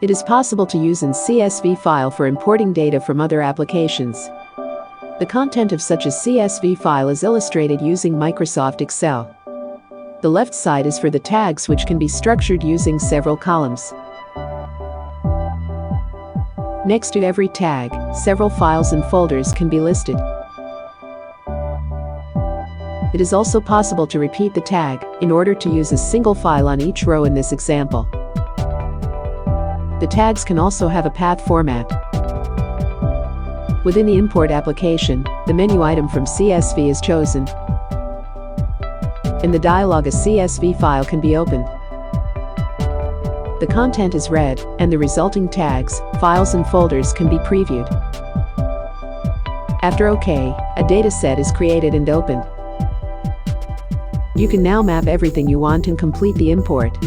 It is possible to use an CSV file for importing data from other applications. The content of such a CSV file is illustrated using Microsoft Excel. The left side is for the tags, which can be structured using several columns. Next to every tag, several files and folders can be listed. It is also possible to repeat the tag in order to use a single file on each row in this example. The tags can also have a path format. Within the import application, the menu item from CSV is chosen. In the dialog, a CSV file can be opened. The content is read, and the resulting tags, files and folders can be previewed. After OK, a dataset is created and opened. You can now map everything you want and complete the import.